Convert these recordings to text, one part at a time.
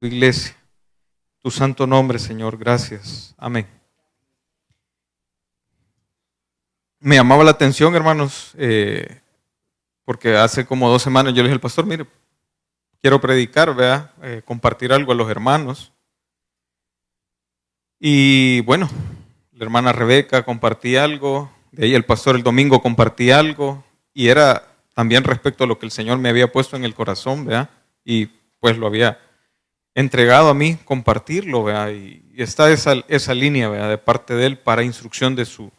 tu iglesia. Tu santo nombre, Señor, gracias. Amén. Me llamaba la atención, hermanos, porque hace como 2 semanas yo le dije al pastor, mire, quiero predicar, ¿verdad? Compartir algo a los hermanos. Y bueno, la hermana Rebeca compartía algo, de ahí el pastor el domingo compartía algo, y era también respecto a lo que el Señor me había puesto en el corazón, ¿verdad? Y pues lo había entregado a mí compartirlo, ¿verdad? Y está esa línea, ¿verdad? De parte de Él para instrucción de su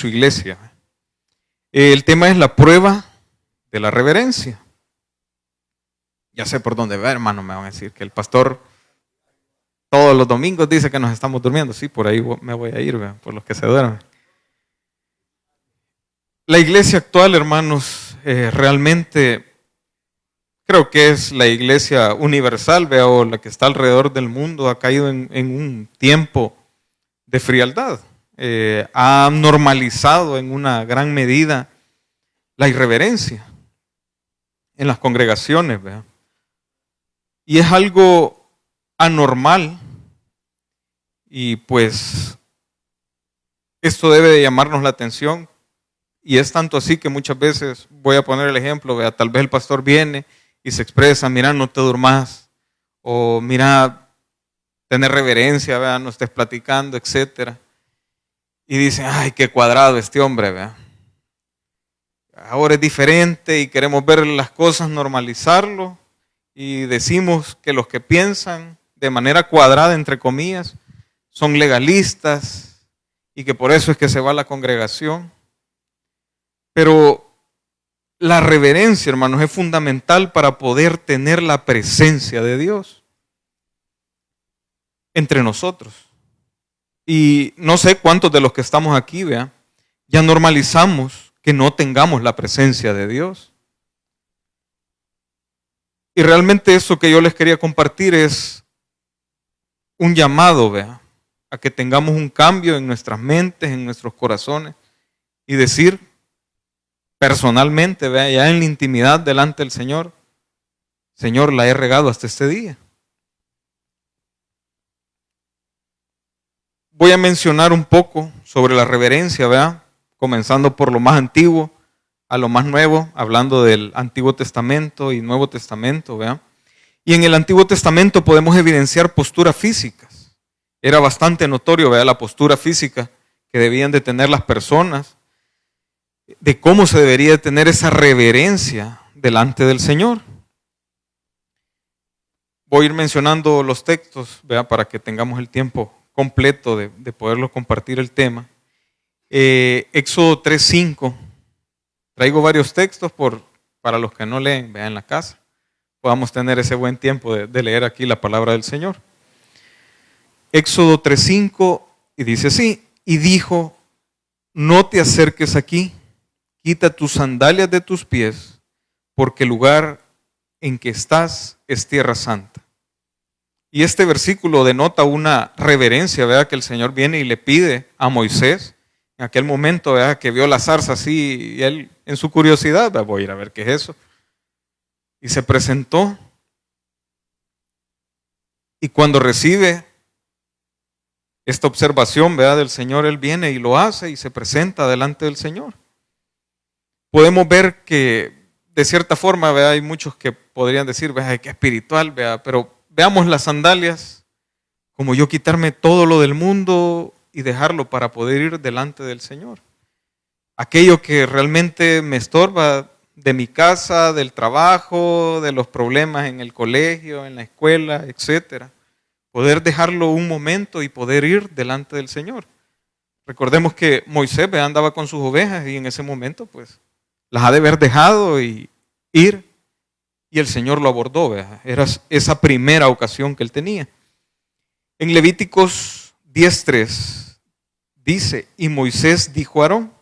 iglesia. El tema es la prueba de la reverencia. Ya sé por dónde va, hermano, me van a decir que el pastor todos los domingos dice que nos estamos durmiendo. Sí, por ahí me voy a ir, ¿verdad? Por los que se duermen. La iglesia actual, hermanos, realmente creo que es la iglesia universal, ¿verdad? O la que está alrededor del mundo, ha caído en un tiempo de frialdad. Ha normalizado en una gran medida la irreverencia en las congregaciones, ¿verdad? Y es algo anormal, y pues esto debe de llamarnos la atención, y es tanto así que muchas veces, voy a poner el ejemplo, ¿verdad? Tal vez el pastor viene y se expresa, mira, no te durmas, o mira, tener reverencia, ¿verdad? No estés platicando, etcétera. Y dicen, ay, qué cuadrado este hombre, ¿verdad? Ahora es diferente y queremos ver las cosas, normalizarlo, y decimos que los que piensan de manera cuadrada, entre comillas, son legalistas y que por eso es que se va a la congregación. Pero la reverencia, hermanos, es fundamental para poder tener la presencia de Dios entre nosotros. Y no sé cuántos de los que estamos aquí, vean, ya normalizamos que no tengamos la presencia de Dios. Y realmente eso que yo les quería compartir es un llamado, vea, a que tengamos un cambio en nuestras mentes, en nuestros corazones, y decir personalmente, vea, ya en la intimidad delante del Señor, Señor, la he regado hasta este día. Voy a mencionar un poco sobre la reverencia, vea, comenzando por lo más antiguo a lo más nuevo, hablando del Antiguo Testamento y Nuevo Testamento, ¿verdad? Y en el Antiguo Testamento podemos evidenciar posturas físicas. Era bastante notorio, ¿verdad? La postura física que debían de tener las personas, de cómo se debería de tener esa reverencia delante del Señor. Voy a ir mencionando los textos, ¿verdad? Para que tengamos el tiempo completo de poderlo compartir el tema. Éxodo 3:5. Traigo varios textos para los que no leen, vean en la casa, podamos tener ese buen tiempo de leer aquí la palabra del Señor. Éxodo 3:5, y dice así, y dijo, no te acerques aquí, quita tus sandalias de tus pies, porque el lugar en que estás es tierra santa. Y este versículo denota una reverencia, ¿verdad? Que el Señor viene y le pide a Moisés, en aquel momento, ¿verdad? Que vio la zarza así, y él en su curiosidad, ¿verdad? Voy a ir a ver qué es eso. Y se presentó. Y cuando recibe esta observación, ¿verdad? Del Señor, él viene y lo hace y se presenta delante del Señor. Podemos ver que de cierta forma, ¿verdad? Hay muchos que podrían decir, ¿verdad? Que espiritual, ¿verdad? Pero veamos las sandalias como yo quitarme todo lo del mundo y dejarlo para poder ir delante del Señor. Aquello que realmente me estorba de mi casa, del trabajo, de los problemas en el colegio, en la escuela, etcétera. Poder dejarlo un momento y poder ir delante del Señor. Recordemos que Moisés andaba con sus ovejas y en ese momento pues las ha de haber dejado y ir, y el Señor lo abordó, ¿verdad? Era esa primera ocasión que él tenía. En Levíticos 10:3 dice, y Moisés dijo a Aarón,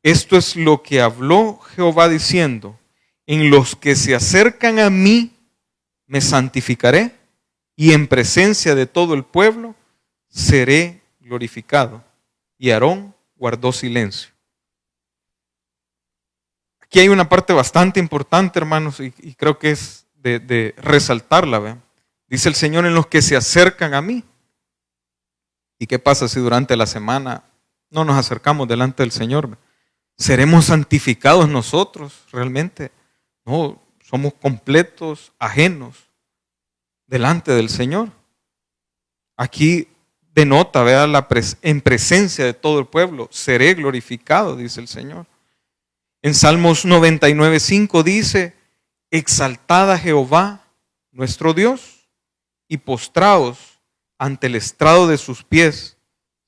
esto es lo que habló Jehová diciendo, en los que se acercan a mí me santificaré, y en presencia de todo el pueblo seré glorificado. Y Aarón guardó silencio. Aquí hay una parte bastante importante, hermanos, y creo que es de resaltarla, ¿ve? Dice el Señor, en los que se acercan a mí. ¿Y qué pasa si durante la semana no nos acercamos delante del Señor? ¿Seremos santificados nosotros realmente? No, somos completos, ajenos delante del Señor. Aquí denota, vea, en presencia de todo el pueblo, seré glorificado, dice el Señor. En Salmos 99:5 dice, exaltad a Jehová, nuestro Dios, y postraos ante el estrado de sus pies,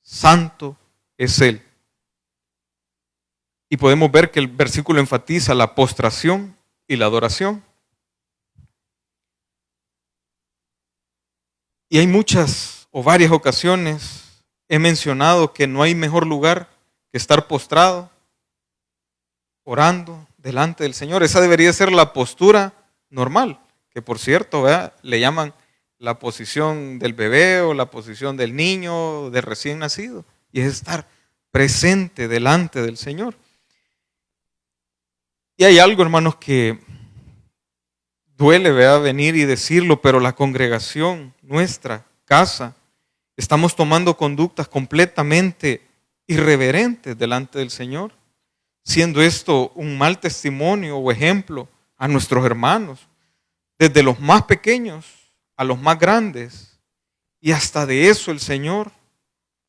santo es Él. Y podemos ver que el versículo enfatiza la postración y la adoración. Y hay muchas o varias ocasiones he mencionado que no hay mejor lugar que estar postrado, orando delante del Señor. Esa debería ser la postura normal, que por cierto, ¿verdad?, le llaman la posición del bebé o la posición del niño, del recién nacido, y es estar presente delante del Señor. Y hay algo, hermanos, que duele, ¿verdad?, venir y decirlo, pero la congregación, nuestra casa, estamos tomando conductas completamente irreverentes delante del Señor, siendo esto un mal testimonio o ejemplo a nuestros hermanos, desde los más pequeños a los más grandes. Y hasta de eso el Señor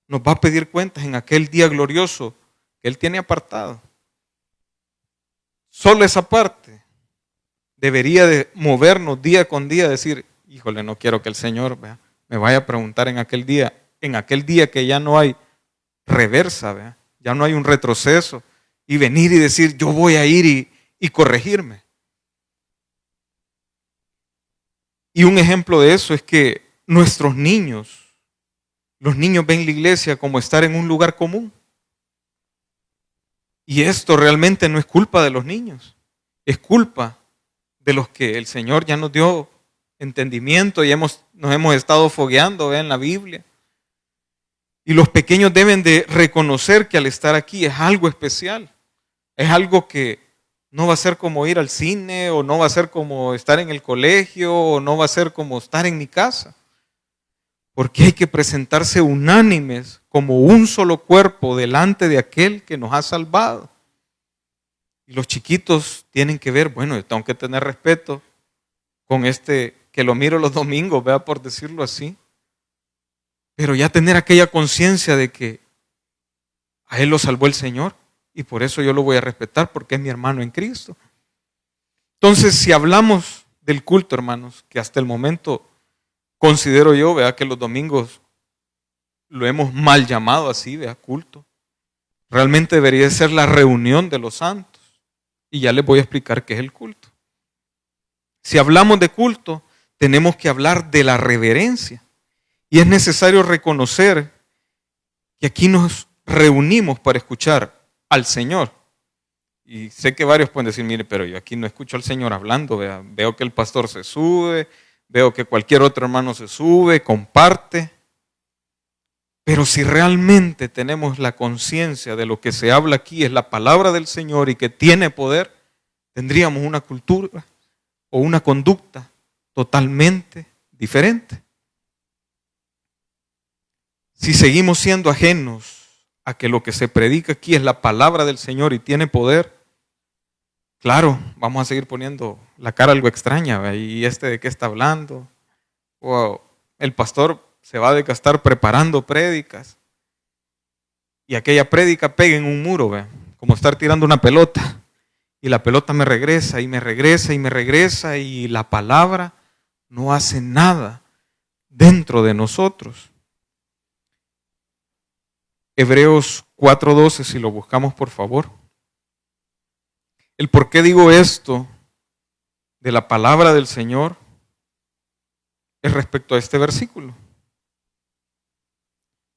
nos va a pedir cuentas en aquel día glorioso que Él tiene apartado. Solo esa parte debería de movernos día con día, decir, híjole, no quiero que el Señor me vaya a preguntar en aquel día que ya no hay reversa, ya no hay un retroceso, y venir y decir, yo voy a ir y corregirme. Y un ejemplo de eso es que nuestros niños, los niños ven la iglesia como estar en un lugar común. Y esto realmente no es culpa de los niños, es culpa de los que el Señor ya nos dio entendimiento y nos hemos estado fogueando en la Biblia. Y los pequeños deben de reconocer que al estar aquí es algo especial, es algo que no va a ser como ir al cine, o no va a ser como estar en el colegio, o no va a ser como estar en mi casa. Porque hay que presentarse unánimes como un solo cuerpo delante de aquel que nos ha salvado. Y los chiquitos tienen que ver, bueno, yo tengo que tener respeto con este que lo miro los domingos, vea, por decirlo así. Pero ya tener aquella conciencia de que a él lo salvó el Señor y por eso yo lo voy a respetar porque es mi hermano en Cristo. Entonces, si hablamos del culto, hermanos, que hasta el momento considero yo, vea, que los domingos lo hemos mal llamado así, vea, culto. Realmente debería ser la reunión de los santos. Y ya les voy a explicar qué es el culto. Si hablamos de culto, tenemos que hablar de la reverencia. Y es necesario reconocer que aquí nos reunimos para escuchar al Señor. Y sé que varios pueden decir, mire, pero yo aquí no escucho al Señor hablando. Veo que el pastor se sube, veo que cualquier otro hermano se sube, comparte. Pero si realmente tenemos la conciencia de lo que se habla aquí es la palabra del Señor y que tiene poder, tendríamos una cultura o una conducta totalmente diferente. Si seguimos siendo ajenos a que lo que se predica aquí es la palabra del Señor y tiene poder, claro, vamos a seguir poniendo la cara algo extraña, ¿ve? ¿Y de qué está hablando? O el pastor se va a desgastar preparando prédicas y aquella prédica pega en un muro, ¿ve? Como estar tirando una pelota y la pelota me regresa y me regresa y me regresa y la palabra no hace nada dentro de nosotros. Hebreos 4:12, si lo buscamos por favor. El por qué digo esto de la palabra del Señor es respecto a este versículo.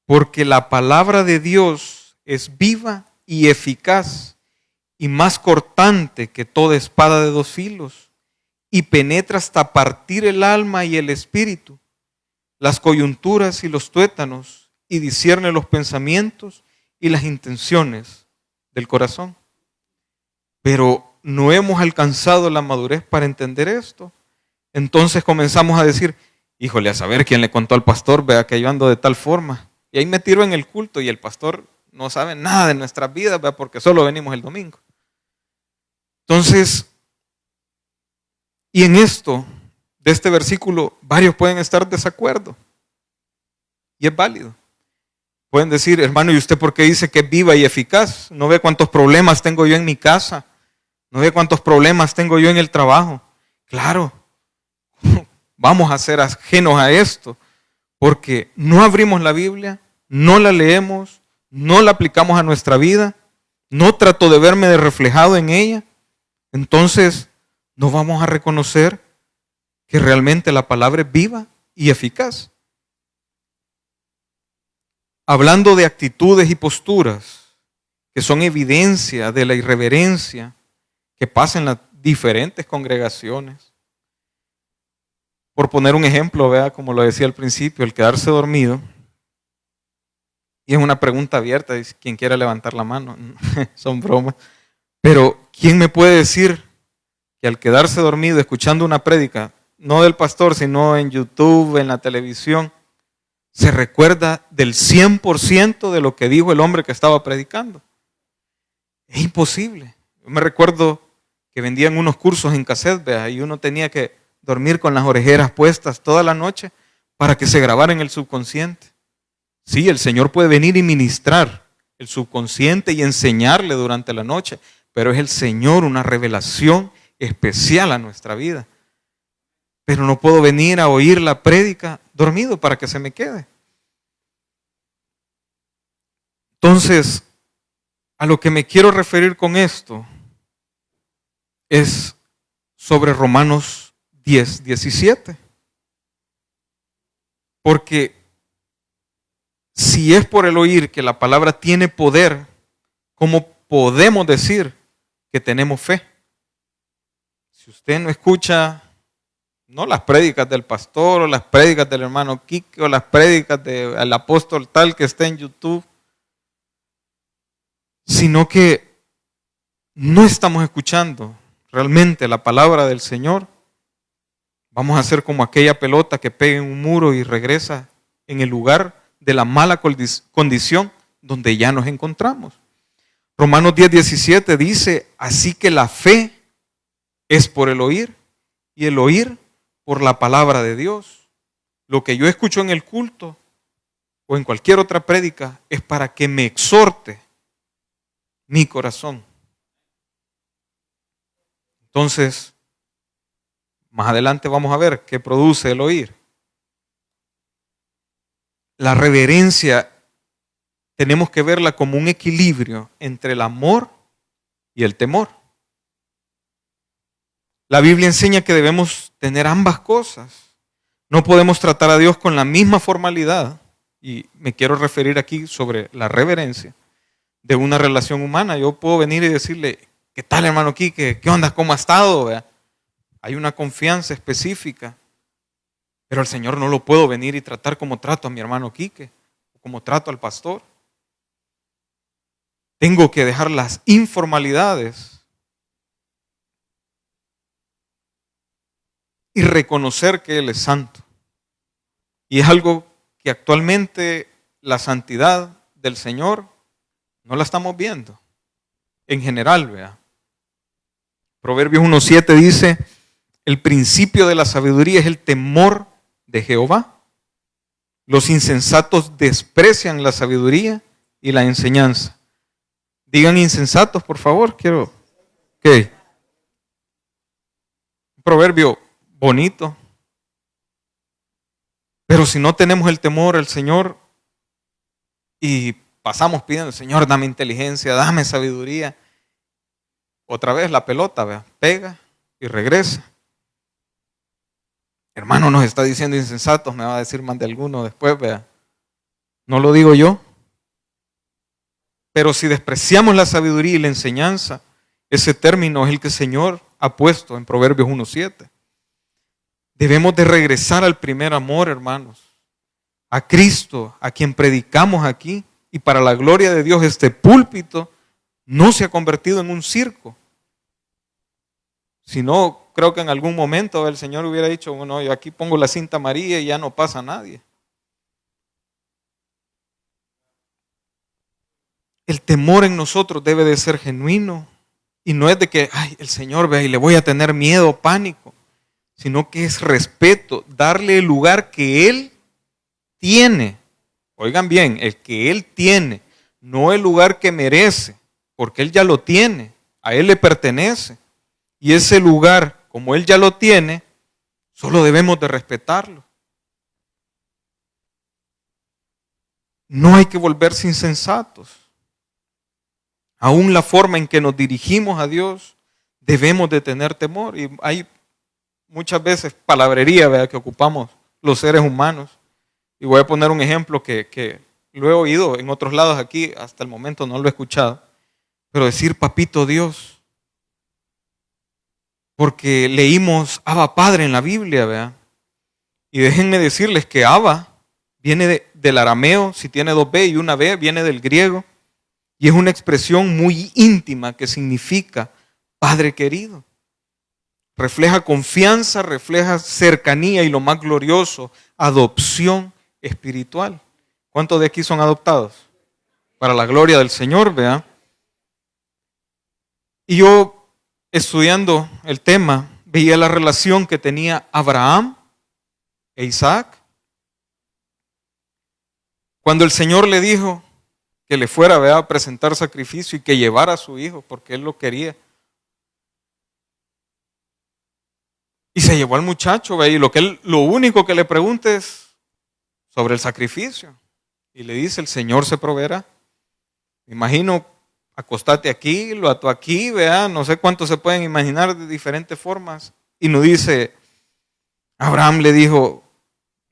Porque la palabra de Dios es viva y eficaz y más cortante que toda espada de dos filos y penetra hasta partir el alma y el espíritu, las coyunturas y los tuétanos, y discierne los pensamientos y las intenciones del corazón. Pero no hemos alcanzado la madurez para entender esto. Entonces comenzamos a decir, híjole, a saber quién le contó al pastor, vea que yo ando de tal forma. Y ahí me tiro en el culto y el pastor no sabe nada de nuestras vidas, vea, porque solo venimos el domingo. Entonces, y en esto, de este versículo, varios pueden estar de desacuerdo. Y es válido. Pueden decir, hermano, ¿y usted por qué dice que es viva y eficaz? ¿No ve cuántos problemas tengo yo en mi casa? ¿No ve cuántos problemas tengo yo en el trabajo? Claro, vamos a ser ajenos a esto, porque no abrimos la Biblia, no la leemos, no la aplicamos a nuestra vida, no trato de verme reflejado en ella. Entonces, no vamos a reconocer que realmente la palabra es viva y eficaz. Hablando de actitudes y posturas que son evidencia de la irreverencia que pasa en las diferentes congregaciones. Por poner un ejemplo, vea, como lo decía al principio, el quedarse dormido. Y es una pregunta abierta, dice, quien quiera levantar la mano, son bromas. Pero, ¿quién me puede decir que al quedarse dormido escuchando una prédica, no del pastor, sino en YouTube, en la televisión, se recuerda del 100% de lo que dijo el hombre que estaba predicando? Es imposible. Yo me recuerdo que vendían unos cursos en cassette, vea, y uno tenía que dormir con las orejeras puestas toda la noche para que se grabara en el subconsciente. Sí, el Señor puede venir y ministrar el subconsciente y enseñarle durante la noche, pero es el Señor una revelación especial a nuestra vida. Pero no puedo venir a oír la prédica dormido para que se me quede. Entonces, a lo que me quiero referir con esto es sobre Romanos 10, 17. Porque si es por el oír que la palabra tiene poder, ¿cómo podemos decir que tenemos fe? Si usted no escucha, no las prédicas del pastor o las prédicas del hermano Quique o las prédicas del apóstol tal que está en YouTube, sino que no estamos escuchando realmente la palabra del Señor, vamos a ser como aquella pelota que pega en un muro y regresa en el lugar de la mala condición donde ya nos encontramos. Romanos 10, 17 dice, así que la fe es por el oír y el oír por la palabra de Dios. Lo que yo escucho en el culto o en cualquier otra prédica es para que me exhorte mi corazón. Entonces, más adelante vamos a ver qué produce el oír. La reverencia tenemos que verla como un equilibrio entre el amor y el temor. La Biblia enseña que debemos tener ambas cosas. No podemos tratar a Dios con la misma formalidad, y me quiero referir aquí sobre la reverencia de una relación humana. Yo puedo venir y decirle, ¿qué tal, hermano Quique? ¿Qué onda? ¿Cómo ha estado? ¿Vea? Hay una confianza específica, pero al Señor no lo puedo venir y tratar como trato a mi hermano Quique, como trato al pastor. Tengo que dejar las informalidades y reconocer que Él es santo. Y es algo que actualmente la santidad del Señor no la estamos viendo. En general, vea. Proverbios 1:7 dice, el principio de la sabiduría es el temor de Jehová. Los insensatos desprecian la sabiduría y la enseñanza. Digan insensatos, por favor, quiero. ¿Qué? Un proverbio bonito. Pero si no tenemos el temor al Señor y pasamos pidiendo, Señor, dame inteligencia, dame sabiduría, otra vez la pelota, vea, pega y regresa. Hermano, nos está diciendo insensatos, me va a decir más de alguno después, vea. No lo digo yo. Pero si despreciamos la sabiduría y la enseñanza, ese término es el que el Señor ha puesto en Proverbios 1:7. Debemos de regresar al primer amor, hermanos, a Cristo, a quien predicamos aquí, y para la gloria de Dios este púlpito no se ha convertido en un circo, Si no, creo que en algún momento el Señor hubiera dicho, bueno, yo aquí pongo la cinta amarilla y ya no pasa nadie. El temor en nosotros debe de ser genuino. Y no es de que, ay, el Señor vea y le voy a tener miedo, pánico, sino que es respeto, darle el lugar que Él tiene. Oigan bien, el que Él tiene, no el lugar que merece, porque Él ya lo tiene, a Él le pertenece. Y ese lugar, como Él ya lo tiene, solo debemos de respetarlo. No hay que volverse insensatos. Aún la forma en que nos dirigimos a Dios, debemos de tener temor. Y hay muchas veces palabrería, ¿verdad?, que ocupamos los seres humanos. Y voy a poner un ejemplo que lo he oído en otros lados aquí, hasta el momento no lo he escuchado. Pero decir papito Dios, porque leímos Abba Padre en la Biblia, ¿verdad? Y déjenme decirles que Abba viene del arameo, si tiene 2 B y una B, viene del griego. Y es una expresión muy íntima que significa Padre querido. Refleja confianza, refleja cercanía y lo más glorioso, adopción espiritual. ¿Cuántos de aquí son adoptados? Para la gloria del Señor, ¿vea? Y yo, estudiando el tema, veía la relación que tenía Abraham e Isaac. Cuando el Señor le dijo que le fuera, ¿vea?, a presentar sacrificio y que llevara a su hijo, porque él lo quería. Y se llevó al muchacho, ¿vea? Y lo único que le pregunta es sobre el sacrificio. Y le dice, el Señor se proveerá. Me imagino, acostate aquí, lo ató aquí, ¿vea? No sé cuántos se pueden imaginar de diferentes formas. Y nos dice, Abraham le dijo,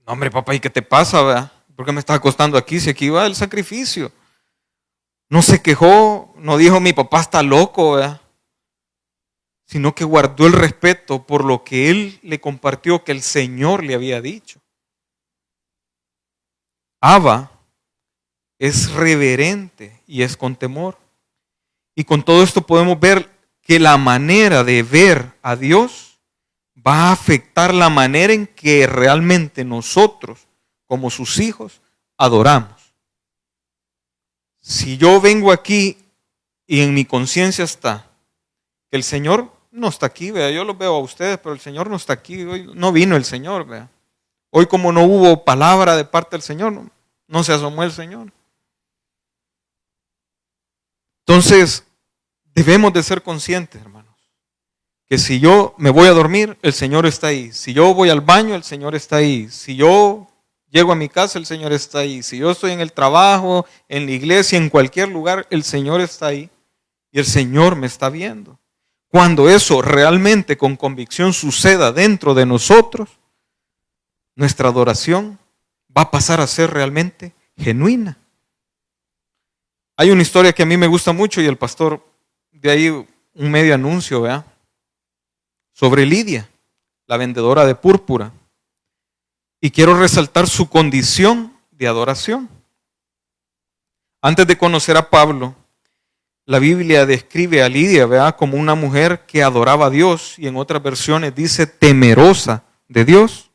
no hombre papá, ¿y qué te pasa, vea? ¿Por qué me estás acostando aquí si aquí va el sacrificio? No se quejó, no dijo mi papá está loco, ¿verdad?, sino que guardó el respeto por lo que él le compartió que el Señor le había dicho. Abba es reverente y es con temor. Y con todo esto podemos ver que la manera de ver a Dios va a afectar la manera en que realmente nosotros, como sus hijos, adoramos. Si yo vengo aquí y en mi conciencia está que el Señor no está aquí, vea, yo los veo a ustedes, pero el Señor no está aquí, hoy no vino el Señor, vea. Hoy como no hubo palabra de parte del Señor, no se asomó el Señor. Entonces, debemos de ser conscientes, hermanos, que si yo me voy a dormir, el Señor está ahí. Si yo voy al baño, el Señor está ahí. Si yo llego a mi casa, el Señor está ahí. Si yo estoy en el trabajo, en la iglesia, en cualquier lugar, el Señor está ahí. Y el Señor me está viendo. Cuando eso realmente con convicción suceda dentro de nosotros, nuestra adoración va a pasar a ser realmente genuina. Hay una historia que a mí me gusta mucho y el pastor de ahí un medio anuncio, ¿verdad?, sobre Lidia, la vendedora de púrpura. Y quiero resaltar su condición de adoración. Antes de conocer a Pablo, la Biblia describe a Lidia, ¿verdad?, como una mujer que adoraba a Dios y en otras versiones dice temerosa de Dios.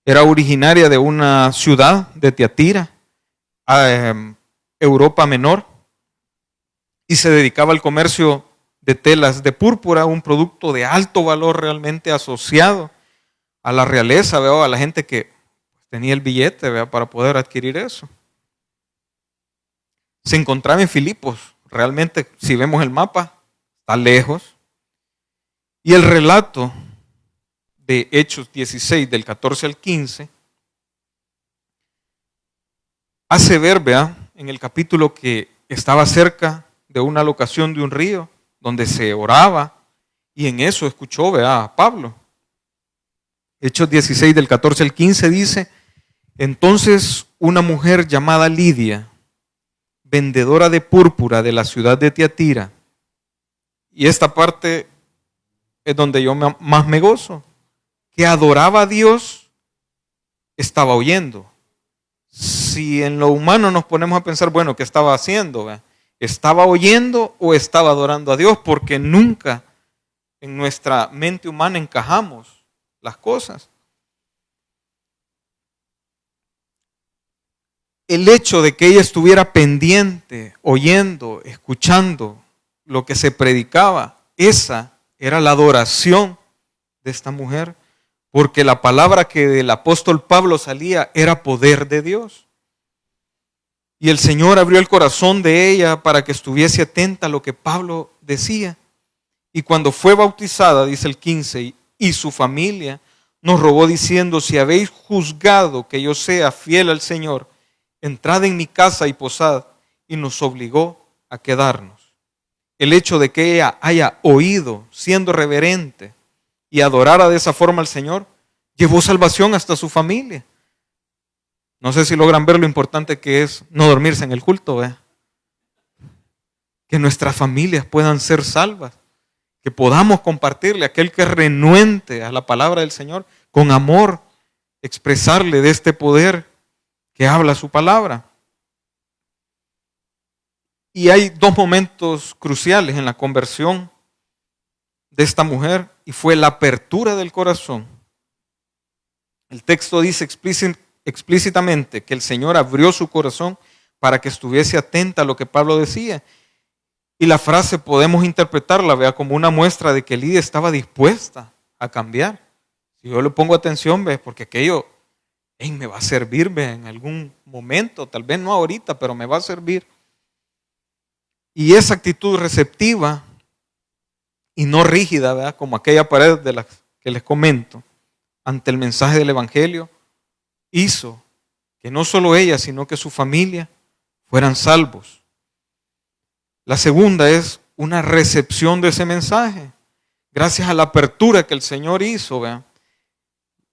Era originaria de una ciudad de Tiatira, Europa Menor, y se dedicaba al comercio de telas de púrpura, un producto de alto valor realmente asociado a la realeza, ¿verdad?, a la gente que tenía el billete, ¿verdad?, para poder adquirir eso. Se encontraba en Filipos. Realmente, si vemos el mapa, está lejos. Y el relato de Hechos 16, del 14 al 15, hace ver, ¿verdad?, en el capítulo que estaba cerca de una locación de un río, donde se oraba, y en eso escuchó, ¿verdad?, a Pablo. Hechos 16, del 14 al 15 dice, entonces una mujer llamada Lidia, vendedora de púrpura de la ciudad de Tiatira, y esta parte es donde yo más me gozo, que adoraba a Dios, estaba oyendo. Si en lo humano nos ponemos a pensar, bueno, ¿qué estaba haciendo? ¿Estaba oyendo o estaba adorando a Dios? Porque nunca en nuestra mente humana encajamos las cosas. El hecho de que ella estuviera pendiente, oyendo, escuchando lo que se predicaba, esa era la adoración de esta mujer, porque la palabra que del apóstol Pablo salía era poder de Dios. Y el Señor abrió el corazón de ella para que estuviese atenta a lo que Pablo decía. Y cuando fue bautizada, dice el 15, y su familia nos rogó diciendo: si habéis juzgado que yo sea fiel al Señor, entrad en mi casa y posad. Y nos obligó a quedarnos. El hecho de que ella haya oído, siendo reverente, y adorara de esa forma al Señor, llevó salvación hasta su familia. No sé si logran ver lo importante que es no dormirse en el culto, ¿eh? Que nuestras familias puedan ser salvas, que podamos compartirle a aquel que es renuente a la palabra del Señor, con amor, expresarle de este poder que habla su palabra. Y hay dos momentos cruciales en la conversión de esta mujer, y fue la apertura del corazón. El texto dice explícitamente que el Señor abrió su corazón para que estuviese atenta a lo que Pablo decía. Y la frase podemos interpretarla, vea, como una muestra de que Lidia estaba dispuesta a cambiar. Si yo le pongo atención, ve, porque aquello me va a servir, ve, en algún momento, tal vez no ahorita, pero me va a servir. Y esa actitud receptiva y no rígida, ¿verdad?, como aquella pared de la que les comento, ante el mensaje del Evangelio, hizo que no solo ella, sino que su familia fueran salvos. La segunda es una recepción de ese mensaje. Gracias a la apertura que el Señor hizo, ¿verdad?,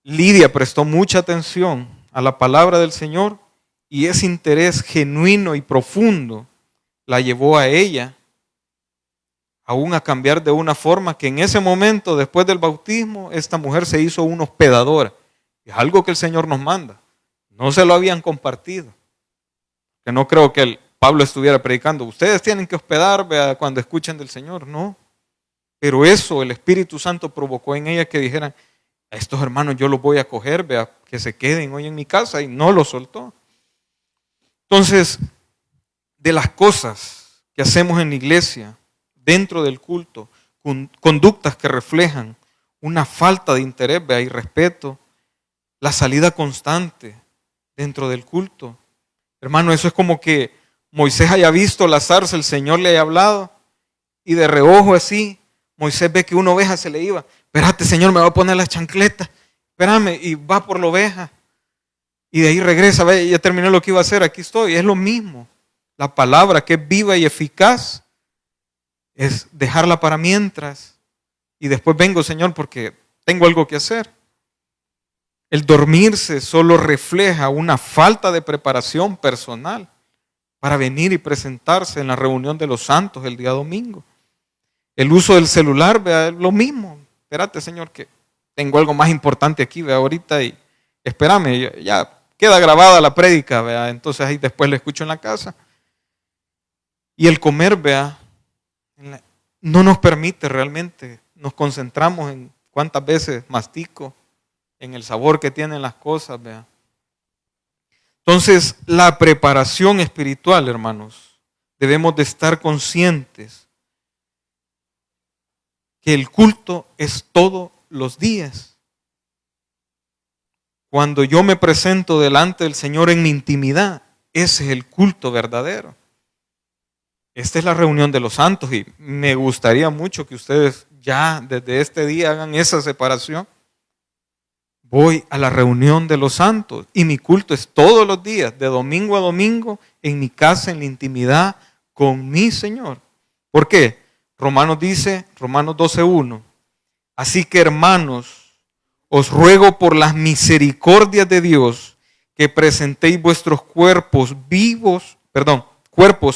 Lidia prestó mucha atención a la palabra del Señor, y ese interés genuino y profundo la llevó a ella aún a cambiar de una forma que en ese momento, después del bautismo, esta mujer se hizo una hospedadora. Es algo que el Señor nos manda. No se lo habían compartido. Que no creo que Pablo estuviera predicando: ustedes tienen que hospedar, vea, cuando escuchen del Señor. No. Pero eso el Espíritu Santo provocó en ella que dijeran: a estos hermanos yo los voy a acoger, vea, que se queden hoy en mi casa, y no los soltó. Entonces, de las cosas que hacemos en la iglesia, dentro del culto, conductas que reflejan una falta de interés, vea, y respeto, la salida constante dentro del culto. Hermano, eso es como que Moisés haya visto la zarza, el Señor le haya hablado, y de reojo así, Moisés ve que una oveja se le iba. Espérate, Señor, me voy a poner las chancletas. Espérame, y va por la oveja. Y de ahí regresa, ve, ya terminé lo que iba a hacer, aquí estoy. Es lo mismo. La palabra que es viva y eficaz es dejarla para mientras. Y después vengo, Señor, porque tengo algo que hacer. El dormirse solo refleja una falta de preparación personal para venir y presentarse en la reunión de los santos el día domingo. El uso del celular, vea, es lo mismo. Espérate, Señor, que tengo algo más importante aquí, vea, ahorita, y espérame, ya queda grabada la prédica, vea, entonces ahí después lo escucho en la casa. Y el comer, vea, no nos permite realmente, nos concentramos en cuántas veces mastico, en el sabor que tienen las cosas, vea. Entonces, la preparación espiritual, hermanos, debemos de estar conscientes que el culto es todos los días. Cuando yo me presento delante del Señor en mi intimidad, ese es el culto verdadero. Esta es la reunión de los santos, y me gustaría mucho que ustedes ya desde este día hagan esa separación. Voy a la reunión de los santos y mi culto es todos los días, de domingo a domingo, en mi casa, en la intimidad con mi Señor. ¿Por qué? Romanos dice, Romanos 12:1, así que, hermanos, os ruego por las misericordias de Dios que presentéis vuestros cuerpos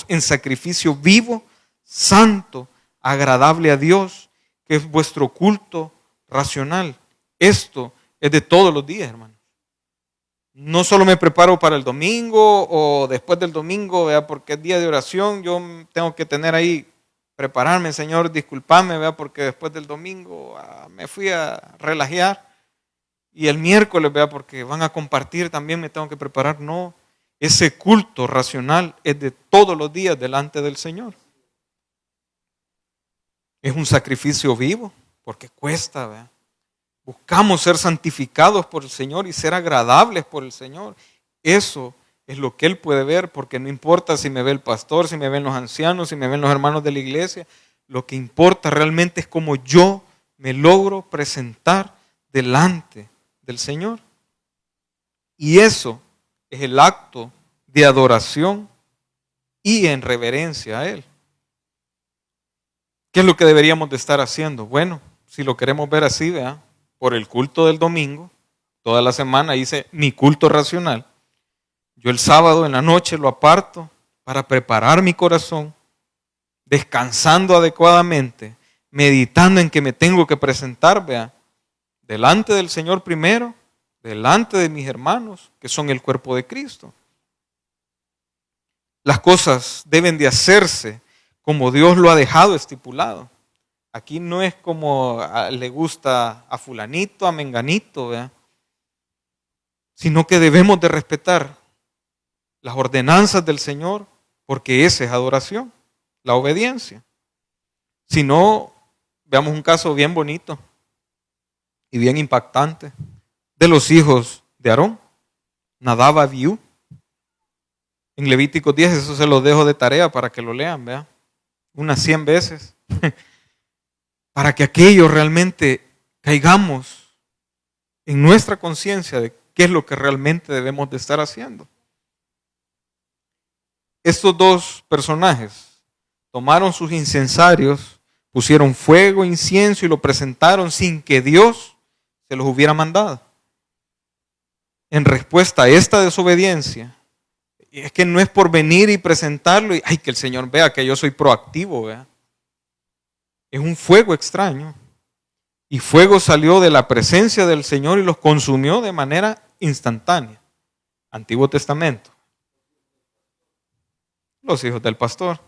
en sacrificio vivo, santo, agradable a Dios, que es vuestro culto racional. Esto es de todos los días, hermanos. No solo me preparo para el domingo o después del domingo, ¿verdad?, porque es día de oración, yo tengo que tener ahí prepararme, Señor, disculpame, ¿verdad? Porque después del domingo me fui a relajar y el miércoles, ¿verdad? Porque van a compartir, también me tengo que preparar. No, ese culto racional es de todos los días delante del Señor. Es un sacrificio vivo, porque cuesta, ¿verdad? Buscamos ser santificados por el Señor y ser agradables por el Señor. Eso es lo que Él puede ver, porque no importa si me ve el pastor, si me ven los ancianos, si me ven los hermanos de la iglesia. Lo que importa realmente es cómo yo me logro presentar delante del Señor. Y eso es el acto de adoración y en reverencia a Él. ¿Qué es lo que deberíamos de estar haciendo? Bueno, si lo queremos ver así, ¿verdad? Por el culto del domingo, toda la semana hice mi culto racional. Yo el sábado en la noche lo aparto para preparar mi corazón, descansando adecuadamente, meditando en que me tengo que presentar, ¿verdad? Delante del Señor primero, delante de mis hermanos, que son el cuerpo de Cristo. Las cosas deben de hacerse como Dios lo ha dejado estipulado. Aquí no es como le gusta a fulanito, a menganito, ¿verdad? Sino que debemos de respetar las ordenanzas del Señor, porque esa es adoración, la obediencia. Si no, veamos un caso bien bonito y bien impactante de los hijos de Aarón, Nadab, Abiú. En Levítico 10, eso se lo dejo de tarea para que lo lean, ¿verdad? Unas 100 veces. Para que aquellos realmente caigamos en nuestra conciencia de qué es lo que realmente debemos de estar haciendo. Estos dos personajes tomaron sus incensarios, pusieron fuego, incienso y lo presentaron sin que Dios se los hubiera mandado. En respuesta a esta desobediencia, y es que no es por venir y presentarlo y que el Señor vea que yo soy proactivo, ¿vea? Es un fuego extraño. Y fuego salió de la presencia del Señor y los consumió de manera instantánea. Antiguo Testamento. Los hijos del pastor.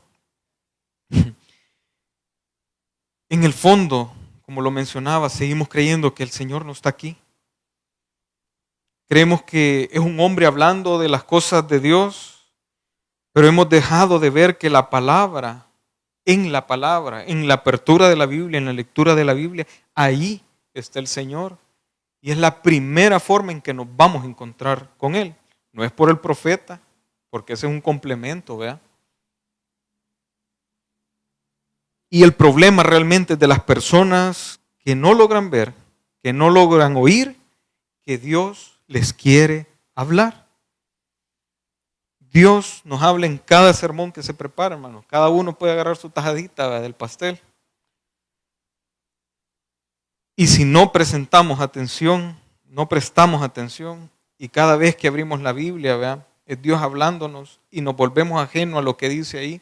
En el fondo, como lo mencionaba, seguimos creyendo que el Señor no está aquí. Creemos que es un hombre hablando de las cosas de Dios, pero hemos dejado de ver que la palabra, en la apertura de la Biblia, en la lectura de la Biblia, ahí está el Señor. Y es la primera forma en que nos vamos a encontrar con Él. No es por el profeta, porque ese es un complemento, ¿verdad? Y el problema realmente es de las personas que no logran ver, que no logran oír, que Dios les quiere hablar. Dios nos habla en cada sermón que se prepara, hermano. Cada uno puede agarrar su tajadita, ¿verdad?, del pastel. Y si no prestamos atención, y cada vez que abrimos la Biblia, ¿verdad?, es Dios hablándonos y nos volvemos ajenos a lo que dice ahí,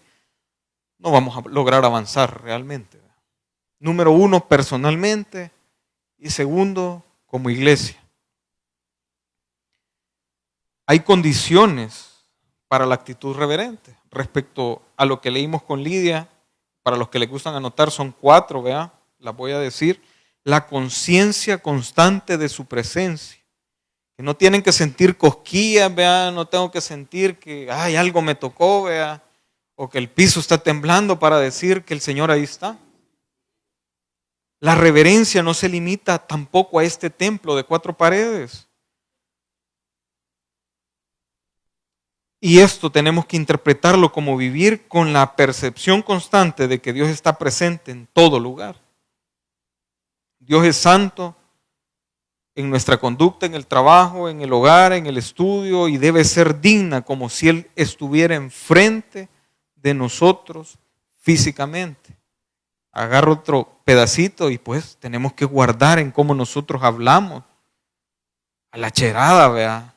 no vamos a lograr avanzar realmente, ¿verdad? Número uno, personalmente, y segundo, como iglesia. Hay condiciones para la actitud reverente. Respecto a lo que leímos con Lidia, para los que les gustan anotar, son 4, ¿verdad? Las voy a decir. La conciencia constante de su presencia. Que no tienen que sentir cosquillas, ¿verdad? No tengo que sentir que algo me tocó, ¿verdad? O que el piso está temblando para decir que el Señor ahí está. La reverencia no se limita tampoco a este templo de 4 paredes. Y esto tenemos que interpretarlo como vivir con la percepción constante de que Dios está presente en todo lugar. Dios es santo en nuestra conducta, en el trabajo, en el hogar, en el estudio, y debe ser digna como si Él estuviera enfrente de nosotros físicamente. Agarro otro pedacito y pues tenemos que guardar en cómo nosotros hablamos. A la cherada, ¿verdad?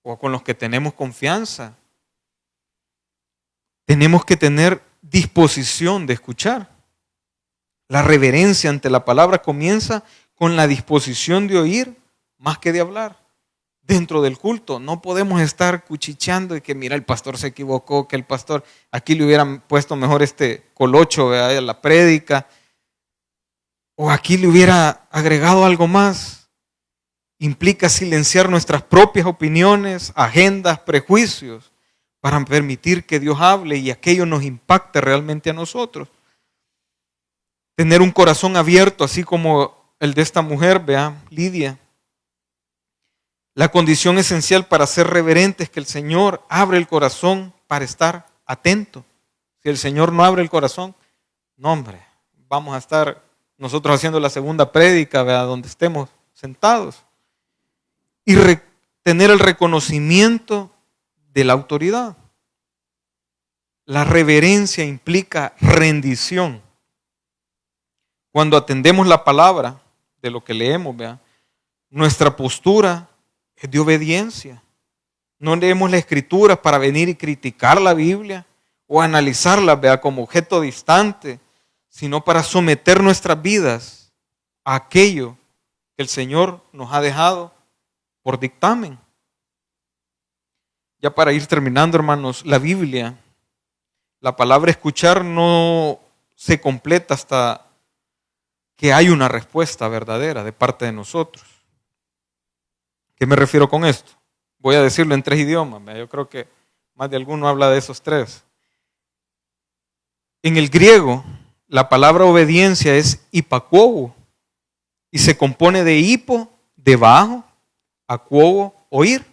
O con los que tenemos confianza. Tenemos que tener disposición de escuchar. La reverencia ante la palabra comienza con la disposición de oír más que de hablar. dentro del culto. No podemos estar cuchicheando y que mira, el pastor se equivocó, que el pastor aquí le hubieran puesto mejor este colocho, ¿verdad?, a la prédica, o aquí le hubiera agregado algo más. Implica silenciar nuestras propias opiniones, agendas, prejuicios, para permitir que Dios hable y aquello nos impacte realmente a nosotros. Tener un corazón abierto, así como el de esta mujer, vea, Lidia. La condición esencial para ser reverente es que el Señor abre el corazón para estar atento. Si el Señor no abre el corazón, no, hombre, vamos a estar nosotros haciendo la segunda prédica, vea, donde estemos sentados. Y tener el reconocimiento de la autoridad. La reverencia implica rendición. Cuando atendemos la palabra de lo que leemos, vea, nuestra postura es de obediencia. No leemos la Escritura para venir y criticar la Biblia o analizarla, vea, como objeto distante, sino para someter nuestras vidas a aquello que el Señor nos ha dejado por dictamen. Ya para ir terminando, hermanos, la Biblia, la palabra escuchar no se completa hasta que hay una respuesta verdadera de parte de nosotros. ¿Qué me refiero con esto? Voy a decirlo en 3 idiomas. Yo creo que más de alguno habla de esos 3. En el griego, la palabra obediencia es hipakuo y se compone de hipo, debajo, akuo, oír.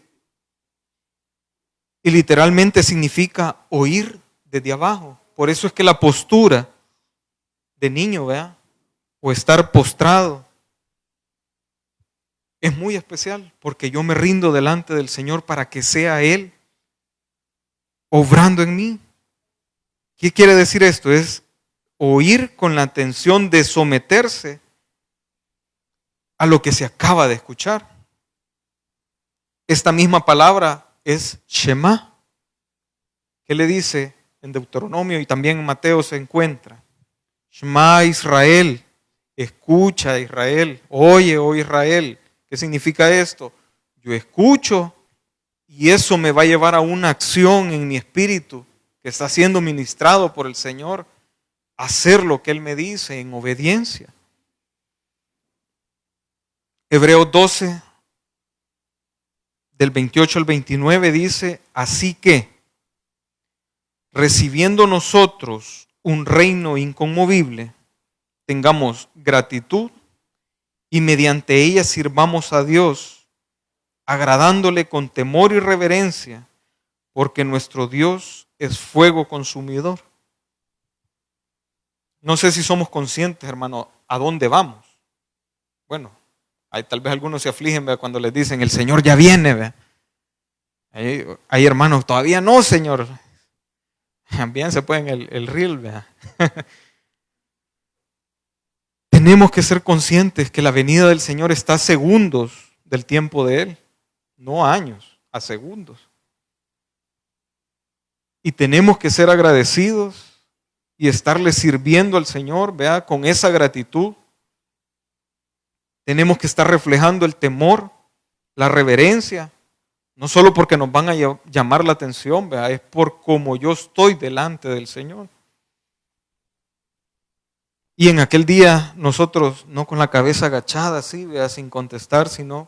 Y literalmente significa oír desde abajo. Por eso es que la postura de niño, vea, o estar postrado, es muy especial, porque yo me rindo delante del Señor para que sea Él obrando en mí. ¿Qué quiere decir esto? Es oír con la atención de someterse a lo que se acaba de escuchar. Esta misma palabra es Shema, que le dice en Deuteronomio y también en Mateo se encuentra. Shema Israel, escucha Israel, oye, oh Israel. ¿Qué significa esto? Yo escucho y eso me va a llevar a una acción en mi espíritu que está siendo ministrado por el Señor, hacer lo que Él me dice en obediencia. Hebreos 12, del 28 al 29 dice, así que, recibiendo nosotros un reino inconmovible, tengamos gratitud y mediante ella sirvamos a Dios, agradándole con temor y reverencia, porque nuestro Dios es fuego consumidor. No sé si somos conscientes, hermano, a dónde vamos. Bueno, tal vez algunos se afligen, ¿ve?, cuando les dicen, el Señor ya viene. ¿Ve? Hay hermanos, todavía no, Señor. Bien se pueden el reel. ¿Ve? Tenemos que ser conscientes que la venida del Señor está a segundos del tiempo de Él, no a años, a segundos. Y tenemos que ser agradecidos y estarle sirviendo al Señor, vea, con esa gratitud. Tenemos que estar reflejando el temor, la reverencia, no solo porque nos van a llamar la atención, vea, es por cómo yo estoy delante del Señor. Y en aquel día nosotros no con la cabeza agachada así, vea, sin contestar, sino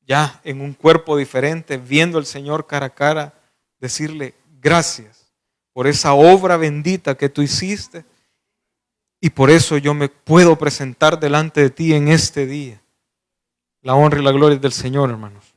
ya en un cuerpo diferente, viendo al Señor cara a cara, decirle gracias por esa obra bendita que tú hiciste y por eso yo me puedo presentar delante de ti en este día. La honra y la gloria del Señor, hermanos.